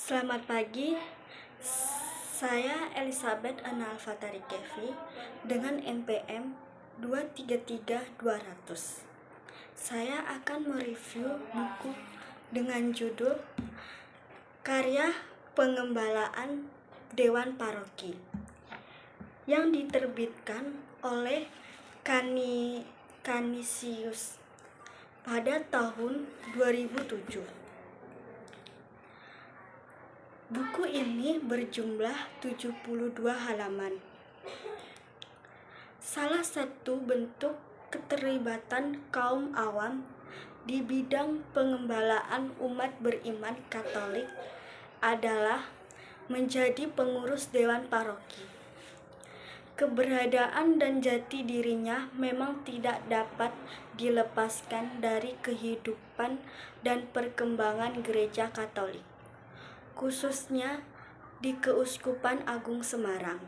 Selamat pagi, saya Elizabeth Analfatari Kevi dengan NPM 233200. Saya akan mereview buku dengan judul Karya Pengembalaan Dewan Paroki yang diterbitkan oleh Canisius pada tahun 2007. Buku ini berjumlah 72 halaman. Salah satu bentuk keterlibatan kaum awam di bidang pengembalaan umat beriman Katolik adalah menjadi pengurus dewan paroki. Keberadaan dan jati dirinya memang tidak dapat dilepaskan dari kehidupan dan perkembangan gereja Katolik, khususnya di Keuskupan Agung Semarang.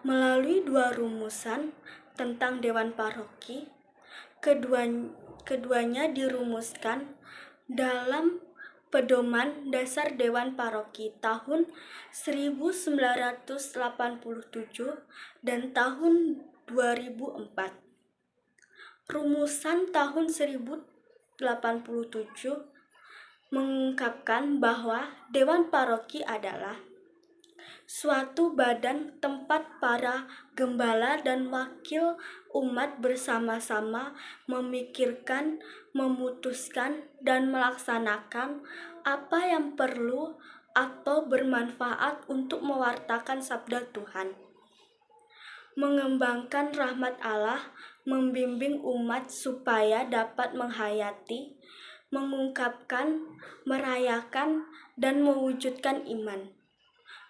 Melalui dua rumusan tentang Dewan Paroki, keduanya dirumuskan dalam Pedoman Dasar Dewan Paroki tahun 1987 dan tahun 2004. Rumusan tahun 1087 mengungkapkan bahwa Dewan Paroki adalah suatu badan tempat para gembala dan wakil umat bersama-sama memikirkan, memutuskan, dan melaksanakan apa yang perlu atau bermanfaat untuk mewartakan sabda Tuhan, mengembangkan rahmat Allah, membimbing umat supaya dapat menghayati, mengungkapkan, merayakan, dan mewujudkan iman.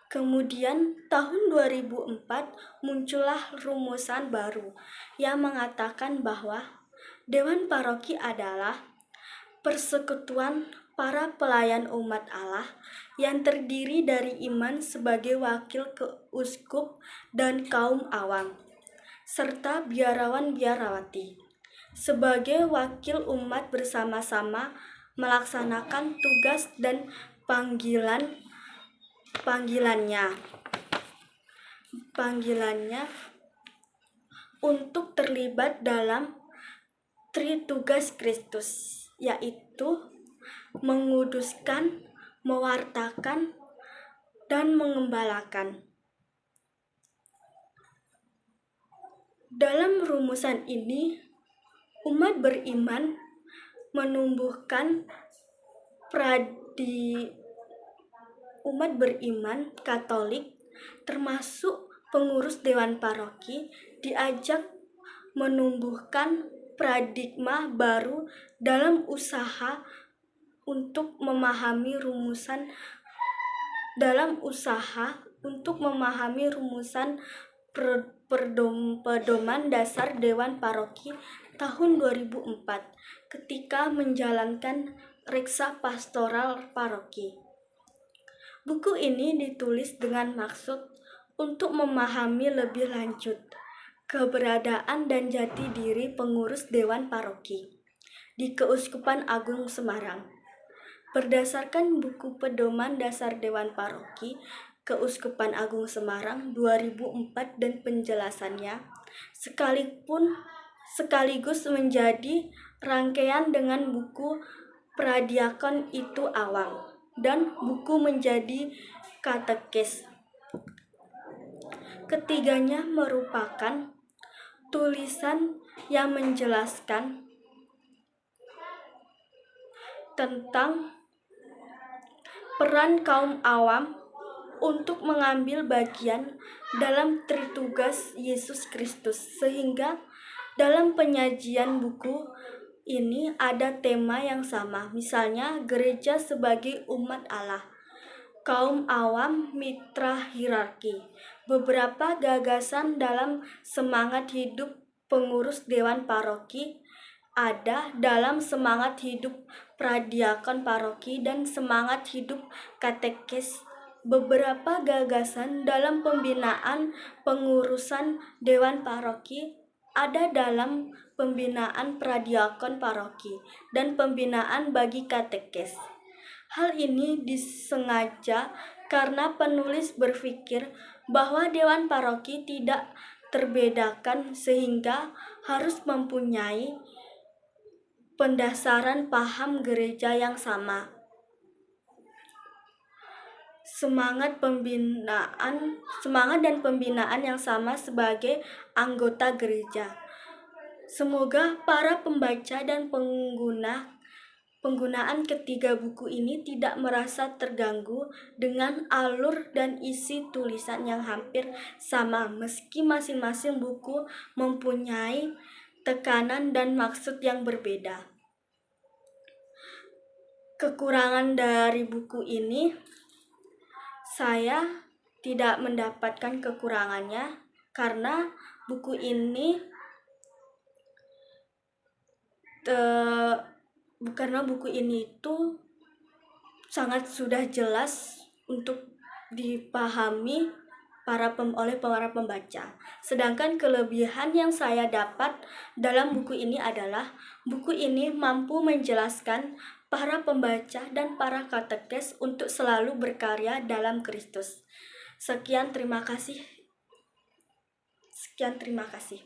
Kemudian tahun 2004 muncullah rumusan baru yang mengatakan bahwa Dewan Paroki adalah persekutuan para pelayan umat Allah yang terdiri dari iman sebagai wakil keuskup dan kaum awam, serta biarawan-biarawati sebagai wakil umat bersama-sama melaksanakan tugas dan panggilannya untuk terlibat dalam Tritugas Kristus, yaitu menguduskan, mewartakan, dan mengembalakan. Dalam rumusan ini, umat beriman menumbuhkan umat beriman Katolik termasuk pengurus Dewan Paroki diajak menumbuhkan paradigma baru dalam usaha untuk memahami rumusan Pedoman Dasar Dewan Paroki tahun 2004 ketika menjalankan reksa pastoral paroki. Buku ini ditulis dengan maksud untuk memahami lebih lanjut keberadaan dan jati diri pengurus Dewan Paroki di Keuskupan Agung Semarang. Berdasarkan buku Pedoman Dasar Dewan Paroki Keuskupan Agung Semarang 2004 dan penjelasannya, sekaligus menjadi rangkaian dengan buku Pradiakon Itu Awam dan buku Menjadi Katekis. Ketiganya merupakan tulisan yang menjelaskan tentang peran kaum awam untuk mengambil bagian dalam Tritugas Yesus Kristus, sehingga dalam penyajian buku ini ada tema yang sama, misalnya gereja sebagai umat Allah, kaum awam mitra hierarki. Beberapa gagasan dalam semangat hidup pengurus Dewan Paroki ada dalam semangat hidup Pradiakon Paroki dan semangat hidup Katekis. Beberapa gagasan dalam pembinaan pengurusan Dewan Paroki ada dalam pembinaan Pradiakon Paroki dan pembinaan bagi Katekis. Hal ini disengaja karena penulis berpikir bahwa dewan paroki tidak terbedakan sehingga harus mempunyai pendasaran paham gereja yang sama. Semangat dan pembinaan yang sama sebagai anggota gereja. Semoga para pembaca dan penggunaan ketiga buku ini tidak merasa terganggu dengan alur dan isi tulisan yang hampir sama, meski masing-masing buku mempunyai tekanan dan maksud yang berbeda. Kekurangan dari buku ini, saya tidak mendapatkan kekurangannya karena buku ini itu sangat sudah jelas untuk dipahami oleh para pembaca. Sedangkan kelebihan yang saya dapat dalam buku ini adalah buku ini mampu menjelaskan para pembaca dan para katekes untuk selalu berkarya dalam Kristus. Sekian, terima kasih.